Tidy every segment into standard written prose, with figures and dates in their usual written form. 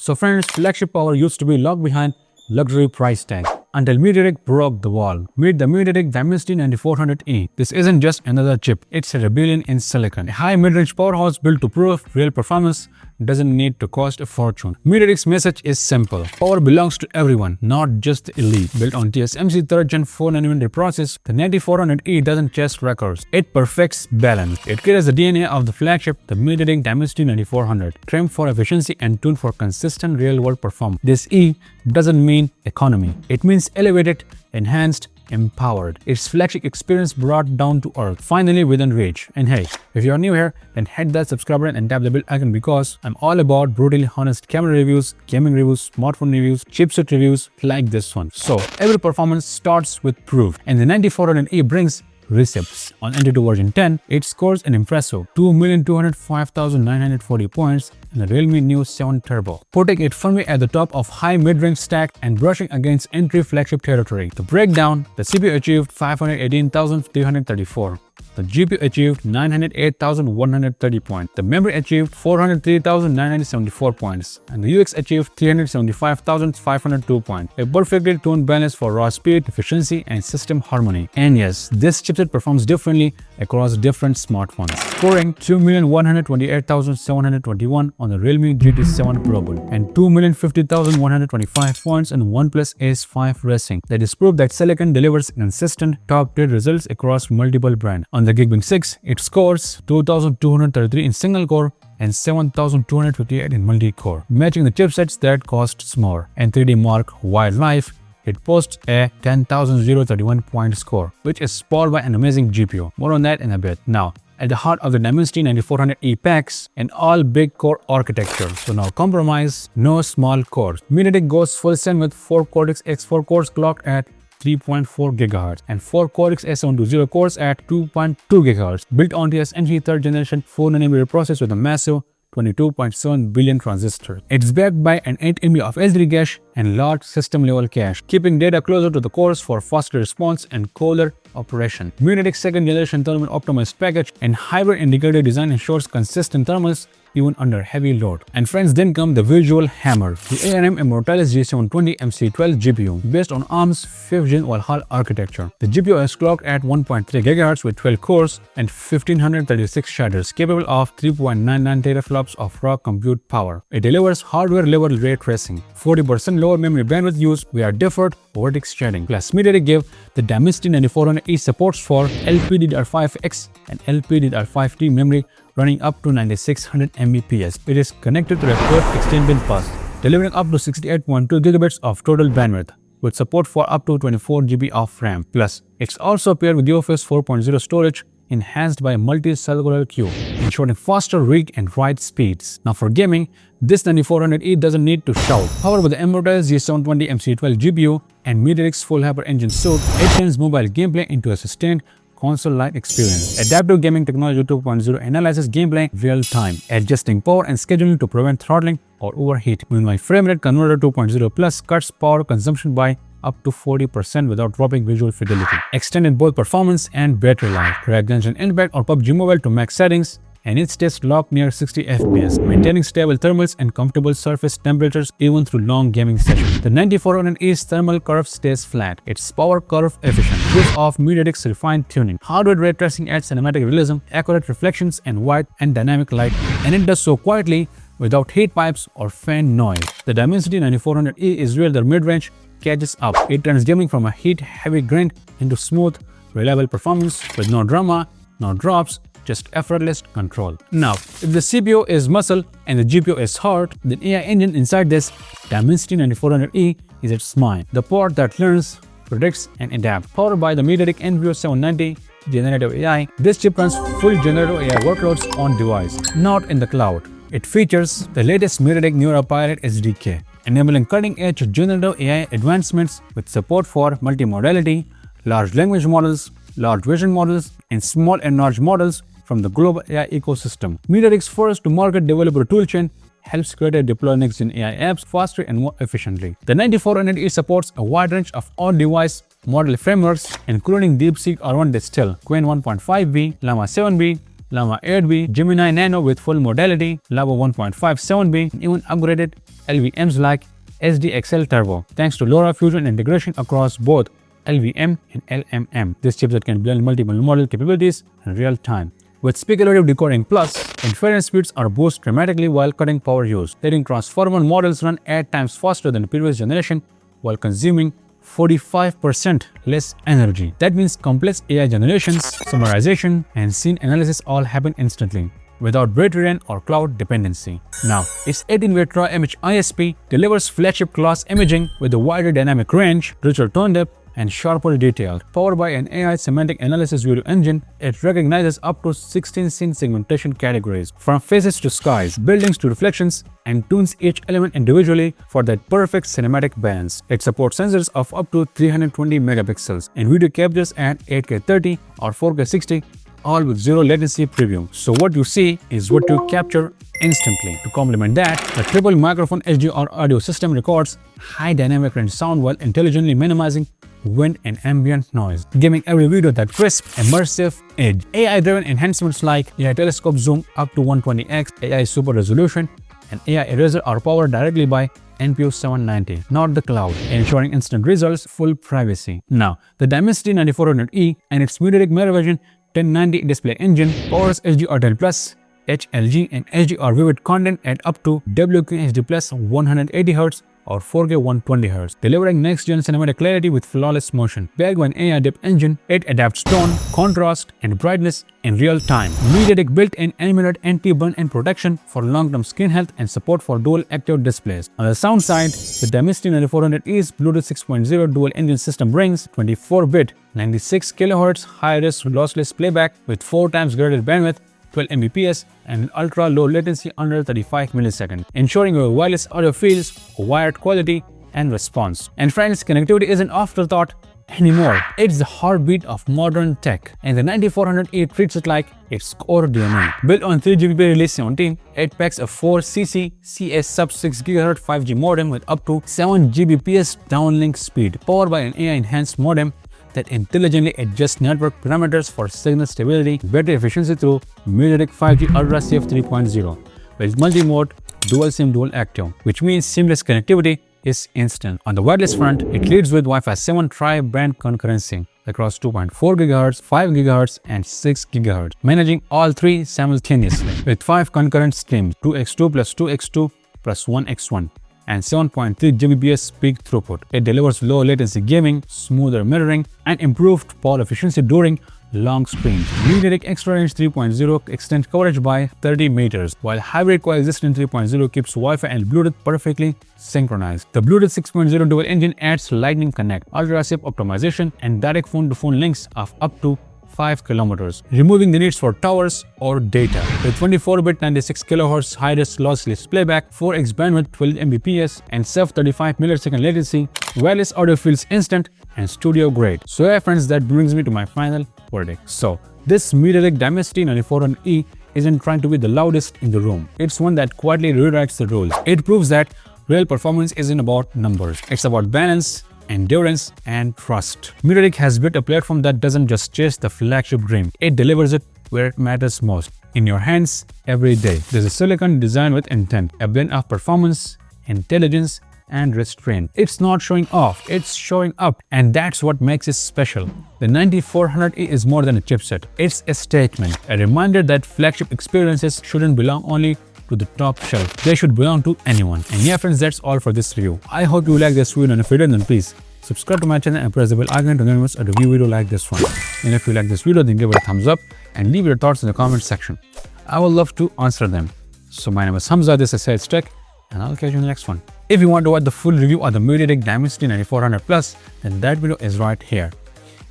So friends, Flagship Power used to be locked behind luxury price tag until MediaTek broke the wall. Meet the MediaTek Dimensity 9400E. This isn't just another chip, it's a rebellion in silicon. A high mid-range powerhouse built to prove real performance doesn't need to cost a fortune. MediaTek's message is simple. Power belongs to everyone, not just the elite. Built on TSMC 3rd Gen 4nm process, the 9400E doesn't chase records. It perfects balance. It carries the DNA of the flagship, the MediaTek Dimensity 9400, trimmed for efficiency and tuned for consistent real-world performance. This E doesn't mean economy. It means elevated, enhanced, empowered. Its flagship experience brought down to earth, finally within reach. And hey, if you are new here, then hit that subscribe button and tap the bell icon because I'm all about brutally honest camera reviews, gaming reviews, smartphone reviews, chipset reviews like this one. So every performance starts with proof, and the 9400E brings receipts. On AnTuTu version 10, it scores an impressive 2,205,940 points in the Realme New 7 Turbo, putting it firmly at the top of high mid-range stack and brushing against entry flagship territory. The breakdown: the CPU achieved 518,334. The GPU achieved 908,130 points. The memory achieved 403,974 points. And the UX achieved 375,502 points. A perfectly tuned balance for raw speed, efficiency, and system harmony. And yes, this chipset performs differently across different smartphones, scoring 2,128,721 on the Realme GT7 Global and 2,050,125 points on OnePlus Ace 5 Racing. That is proof that silicon delivers consistent top-tier results across multiple brands. On the Geekbench 6, it scores 2,233 in single-core and 7,258 in multi-core, matching the chipsets that costs more. And 3D Mark Wildlife, it posts a 10,031 point score, which is powered by an amazing GPU. More on that in a bit. Now, at the heart of the Dimensity 9400E packs an all big core architecture. So now compromise, no small cores. MediaTek goes full send with 4 Cortex X4 cores clocked at 3.4 GHz and 4 Cortex S720 cores at 2.2 GHz, built on TSMC 3rd generation 4nm process with a massive 22.7 billion transistors. It's backed by an 8 MB of SD cache and large system-level cache, keeping data closer to the cores for faster response and cooler operation. MediaTek's 2nd generation thermal optimized package and hybrid integrated design ensures consistent thermals even under heavy load. And friends, then come the visual hammer, the ARM Immortalis G720 MC12 GPU, based on ARM's 5th gen Valhalla architecture. The GPU is clocked at 1.3 GHz with 12 cores and 1536 shaders, capable of 3.99 teraflops of raw compute power. It delivers hardware-level ray tracing, 40% lower memory bandwidth use via deferred vertex shading. Plus, MediaTek gave the Dimensity 9400E supports for LPDDR5X and LPDDR5T memory running up to 9600 Mbps. It is connected to a port extended bus, delivering up to 68.2 GB of total bandwidth, with support for up to 24 GB of RAM. Plus, it's also paired with UFS 4.0 storage, enhanced by a multi-cellular queue, ensuring faster read and write speeds. Now for gaming, this 9400E doesn't need to shout. Powered with the Immortalis G720 MC12 GPU and MediaTek's full Hyper Engine suite, it turns mobile gameplay into a sustained console-like experience. Adaptive Gaming Technology 2.0 analyzes gameplay real-time, adjusting power and scheduling to prevent throttling or overheat. Meanwhile, Frame Rate Converter 2.0 Plus cuts power consumption by up to 40% without dropping visual fidelity, extending both performance and battery life. Drag Genshin Impact or PUBG Mobile to max settings, and it stays locked near 60 FPS, maintaining stable thermals and comfortable surface temperatures even through long gaming sessions. The 9400E's thermal curve stays flat, its power curve efficient, gives off MediaTek's refined tuning. Hardware ray tracing adds cinematic realism, accurate reflections, and wide and dynamic light, and it does so quietly without heat pipes or fan noise. The Dimensity 9400E is where the mid-range catches up. It turns gaming from a heat-heavy grind into smooth, reliable performance with no drama, no drops, just effortless control. Now, if the CPU is muscle and the GPU is heart, then AI engine inside this Dimensity 9400E is its mind, the part that learns, predicts, and adapts. Powered by the MediaTek NVIDIA 790 generative AI, this chip runs full generative AI workloads on device, not in the cloud. It features the latest MediaTek NeuroPilot SDK, enabling cutting-edge generative AI advancements with support for multimodality, large language models, large vision models, and small and large models from the global AI ecosystem. MediaTek's first-to-market developer toolchain helps create and deploy next-gen AI apps faster and more efficiently. The 9400E supports a wide range of on-device model frameworks, including DeepSeek R1 Distill, Qwen 1.5b, Llama 7b, Llama 8b, Gemini Nano with full modality, Llama 1.57b, and even upgraded LVMs like SDXL Turbo, thanks to LoRa fusion integration across both LVM and LMM. This chipset can blend multiple model capabilities in real time. With speculative decoding plus, inference speeds are boosted dramatically while cutting power use, letting transformer models run 8 times faster than the previous generation while consuming 45% less energy. That means complex AI generations, summarization, and scene analysis all happen instantly, without battery drain or cloud dependency. Now, its 18-way tri-image ISP delivers flagship class imaging with a wider dynamic range, richer tone depth, and sharper detail. Powered by an AI semantic analysis video engine, it recognizes up to 16 scene segmentation categories, from faces to skies, buildings to reflections, and tunes each element individually for that perfect cinematic balance. It supports sensors of up to 320 megapixels and video captures at 8K 30 or 4K 60, all with zero latency preview. So what you see is what you capture instantly. To complement that, the triple microphone HDR audio system records high dynamic range sound while intelligently minimizing wind and ambient noise, giving every video that crisp, immersive edge. AI-driven enhancements like AI telescope zoom up to 120x, AI super resolution, and AI eraser are powered directly by NPU 790, not the cloud, ensuring instant results, full privacy. Now, the Dimensity 9400E and its MediaTek Mirror 1090 display engine powers HDR10 Plus, HLG, and HDR vivid content at up to WQHD plus 180Hz or 4K 120Hz, delivering next-gen cinematic clarity with flawless motion. Backed by an AI depth engine, it adapts tone, contrast, and brightness in real time. MediaTek built-in animated anti-burn-in protection for long-term skin health and support for dual active displays. On the sound side, the Dimensity 9400E's Bluetooth 6.0 dual engine system brings 24-bit 96 kHz high-res lossless playback with 4 times greater bandwidth, 12 Mbps, and ultra low latency under 35 milliseconds, ensuring your wireless audio feels wired quality and response. And friends, connectivity isn't afterthought anymore. It's the heartbeat of modern tech, and the 9400E treats it like its core DNA. Built on 3GBP Release 17, it packs a 4cc CS sub-6 GHz 5G modem with up to 7 Gbps downlink speed, powered by an AI-enhanced modem that intelligently adjusts network parameters for signal stability and battery efficiency through MediaTek 5G Ultra Safe 3.0 with multi-mode dual SIM dual active, which means seamless connectivity is instant. On the wireless front, it leads with Wi-Fi 7 tri-band concurrency across 2.4 GHz, 5 GHz, and 6 GHz, managing all three simultaneously with 5 concurrent streams, 2x2 plus 2x2 plus 1x1. And 7.3 Gbps peak throughput. It delivers low latency gaming, smoother mirroring, and improved power efficiency during long streams. MediaTek Extra Range 3.0 extends coverage by 30 meters, while Hybrid Coexistence 3.0 keeps Wi-Fi and Bluetooth perfectly synchronized. The Bluetooth 6.0 dual engine adds Lightning Connect, ultra-safe optimization, and direct phone-to-phone links of up to 5 kilometers, removing the needs for towers or data. With 24-bit 96 kHz high-res lossless playback, 4x bandwidth, 12 Mbps, and sub 35 millisecond latency, wireless audio feels instant and studio grade. So yeah friends, that brings me to my final verdict. So this MediaTek Dimensity 9400E isn't trying to be the loudest in the room. It's one that quietly rewrites the rules. It proves that real performance isn't about numbers. It's about balance, endurance, and trust. MediaTek has built a platform that doesn't just chase the flagship dream. It delivers it where it matters most, in your hands every day. There's a silicon designed with intent, a blend of performance, intelligence, and restraint. It's not showing off, it's showing up, and that's what makes it special. The 9400E is more than a chipset. It's a statement, a reminder that flagship experiences shouldn't belong only to the top shelf. They should belong to anyone. And yeah friends, that's all for this review. I hope you like this video, and if you did, then please subscribe to my channel and press the bell icon to never miss a review video like this one. And if you like this video, then give it a thumbs up and leave your thoughts in the comment section. I would love to answer them. So my name is Hamza, this is Sales Tech, and I'll catch you in the next one. If you want to watch the full review of the MediaTek Dimensity 9400 Plus, then that video is right here.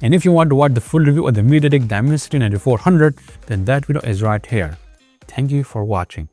And if you want to watch the full review of the MediaTek Dimensity 9400, then that video is right here. Thank you for watching.